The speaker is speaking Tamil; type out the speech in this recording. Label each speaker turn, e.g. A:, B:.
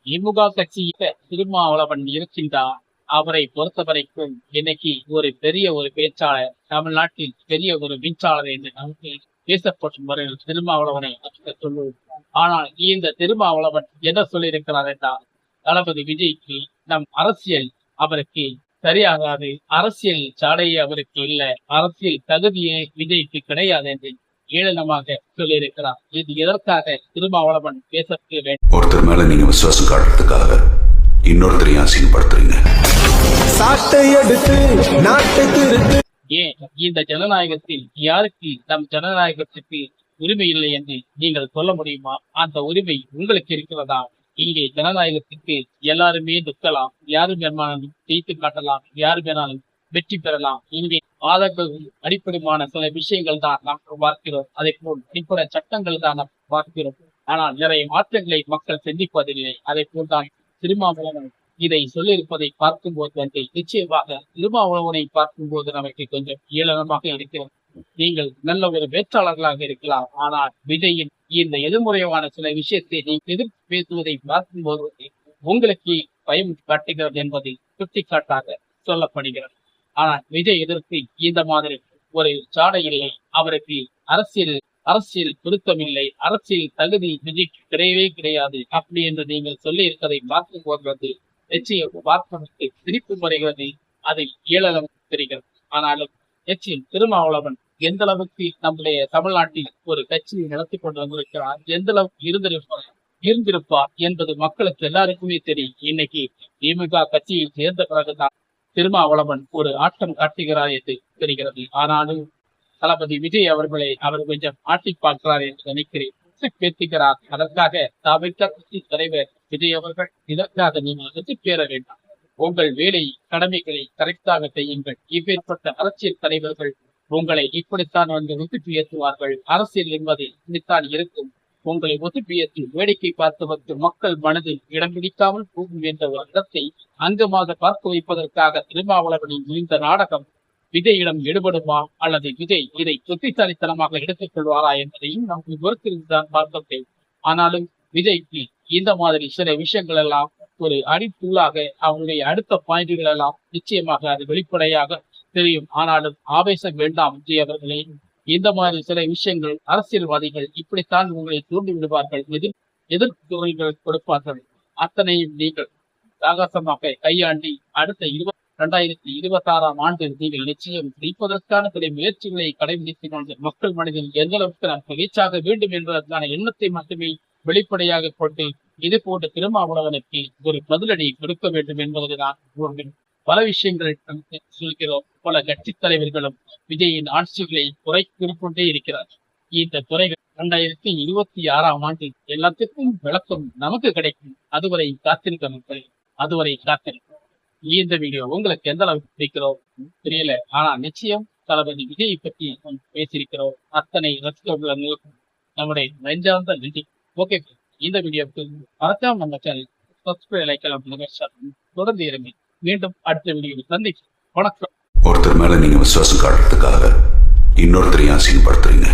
A: திமுக கட்சியில திருமாவளவன் இருக்கின்றார். அவரை பொறுத்தவரைக்கும் இன்னைக்கு ஒரு பெரிய ஒரு பேச்சாளர், தமிழ்நாட்டில் பெரிய ஒரு வீச்சாளர் என்று நமக்கு பேசப்படும் முறையில் திருமாவளவனை சொல்லுவோம். ஆனால் இந்த திருமாவளவன் என்ன சொல்லியிருக்கிறார் என்றால், தளபதி விஜய்க்கு நம் அரசியல் அவருக்கு சரியாகாது, அரசியல் சாடையே அவருக்கு இல்லை, அரசியல் தகுதியே விஜய்க்கு கிடையாது என்று ஏளனமாக சொல்லியிருக்கிறார். இது எதற்காக திருமாவளவன் பேச வேண்டும்?
B: ஒருத்தர் மேல நீங்க விசுவாசம் காட்டுறதுக்காக இன்னொருத்தரையும் அசிங்கப்படுத்துறீங்க.
A: ஏன் இந்த ஜனநாயகத்தில் யாருக்கு நம் ஜனநாயகத்துக்கு உரிமை இல்லை என்று நீங்கள் சொல்ல முடியுமா? அந்த உரிமை உங்களுக்கு இருக்கிறதா? இங்கே ஜனநாயகத்துக்கு எல்லாருமே நிற்கலாம், யாரும் வேணாலும் ஜெயித்து காட்டலாம், யாரு வேணாலும் வெற்றி பெறலாம். இங்கே ஆதரவும் அடிப்படையான சில விஷயங்கள் தான் நாம் பார்க்கிறோம். அதை போல் அடிப்படை சட்டங்கள் தான் நாம் பார்க்கிறோம். ஆனால் நிறைய மாற்றங்களை மக்கள் சிந்திப்பதில்லை. அதை போல்தான் திருமாவளவன் இதை சொல்லியிருப்பதை பார்க்கும்போது வந்து நிச்சயமாக திருமாவளவனை பார்க்கும்போது நமக்கு கொஞ்சம் ஏளனமாக இருக்கிறது. நீங்கள் நல்ல ஒரு வேட்பாளர்களாக இருக்கலாம், ஆனால் விஜயின் இந்த எதிர்முறையான சில விஷயத்தை நீங்கள் எதிர்த்து பேசுவதை பார்க்கும்போது உங்களுக்கு பயம் காட்டுகிறது என்பதை சுட்டிக்காட்டாக சொல்லப்படுகிறது. ஆனால் விஜய் எதிர்த்து இந்த மாதிரி ஒரு சாடை இல்லை, அவருக்கு அரசியல் பொருத்தமில்லை, அரசியல் தகுதி விஜய்க்கு கிடையவே கிடையாது அப்படி என்று நீங்கள் சொல்லி இருப்பதை பார்க்கும் போது நிச்சயம் பார்ப்பதற்கு சிரிப்பு முறைகிறது, அதை ஏளனம் தெரிகிறது. ஆனாலும் நிச்சயம் திருமாவளவன் எந்த அளவுக்கு நம்முடைய தமிழ்நாட்டில் ஒரு கட்சியை நடத்தி கொண்டு வந்திருக்கிறார், எந்த அளவுக்கு இருந்திருப்பார் என்பது மக்களுக்கு எல்லாருக்குமே தெரியும். இன்னைக்கு திமுக கட்சியை சேர்ந்த பிறகுதான் திருமாவளவன் ஒரு ஆட்டம் காட்டுகிறார் என்று தெரிகிறது. ஆனாலும் தளபதி விஜய் அவர்களை அவர் கொஞ்சம் ஆட்டி பார்க்கிறார் என்று நினைக்கிறேன், பேசுகிறார். அதற்காக தவிர்க்க கட்சி தலைவர் விஜய் அவர்கள் இதற்காக நீங்கள் வெற்றி பெற வேண்டாம், உங்கள் வேலை கடமைகளை கரெக்டாக செய்யுங்கள். இப்பேற்பட்ட அரசியல் தலைவர்கள் உங்களை இப்படித்தான் வந்து ஒத்துப்பேற்றுவார்கள். அரசியல் என்பது இப்படித்தான் இருக்கும். உங்களை ஒத்துப்பேற்றி வேடிக்கை பார்ப்பதற்கு மக்கள் மனதில் இடம் பிடிக்காமல் போகும் என்ற ஒரு இடத்தை அங்கமாக பார்க்க வைப்பதற்காக திருமாவளவனின் இந்த நாடகம் விஜயிடம் ஈடுபடுமா அல்லது விஜய் இதை புத்திசாலித்தனமாக எடுத்துக் கொள்வாரா என்பதையும் நமக்கு பொறுத்திருந்துதான் பார்க்க தேவை. ஆனாலும் விஜய்க்கு இந்த மாதிரி சில விஷயங்கள் எல்லாம் ஒரு அடிப்புள்ளாக அவருடைய அடுத்த பாயிண்டுகள் எல்லாம் நிச்சயமாக அது வெளிப்படையாக தெரியும். ஆனாலும் ஆவேசம் வேண்டாம் விஜய் அவர்களே. இந்த மாதிரி சில விஷயங்கள் அரசியல்வாதிகள் இப்படித்தான் உங்களை தூண்டி விடுவார்கள், எதிர்ப்பு கொடுப்பார்கள். அத்தனையும் நீங்கள் சாகசமாக கையாண்டி அடுத்த 2026ஆம் ஆண்டு நீங்கள் நிச்சயம் ஜெயிப்பதற்கான சில முயற்சிகளை கடைபிடித்துக் கொண்டு மக்கள் மனதில் எந்த அளவுக்கு நாம் வீச்சாக வேண்டும் என்பதற்கான எண்ணத்தை மட்டுமே வெளிப்படையாக கொண்டு இது போன்ற திருமாவளவனுக்கு ஒரு பதிலடி கொடுக்க வேண்டும் என்பதுதான் பல விஷயங்கள் சொல்கிறோம். பல கட்சி தலைவர்களும் விஜயின் ஆட்சிகளை குறைத்துக் கொண்டே இருக்கிறார். இந்த துறைகள் 2026ஆம் ஆண்டு எல்லாத்துக்கும் விளக்கம் நமக்கு கிடைக்கும். அதுவரை காத்திருக்க மக்கள், அதுவரை காத்திருக்கும். இந்த வீடியோ உங்களுக்கு எந்த அளவுக்கு பிடிக்கிறோம் தெரியல, ஆனா நிச்சயம் தளபதி விஜயை பற்றி பேசியிருக்கிறோம். அத்தனை ரசிகர்களுக்கும் நம்முடைய நெஞ்சார்ந்த நன்றி. ஓகே, இந்த வீடியோவுக்கு மறக்காம நம்ம சேனல் சப்ஸ்கிரைப் லைக் தொடர்ந்து இருங்க. மீண்டும் அடுத்த வீடியோ சந்திக்கும். வணக்கம்.
B: ஒருத்தர் மேல நீங்க விசுவாசம் காட்டுறதுக்காக இன்னொருத்தரையும் அசிங்கப்படுத்துறீங்க.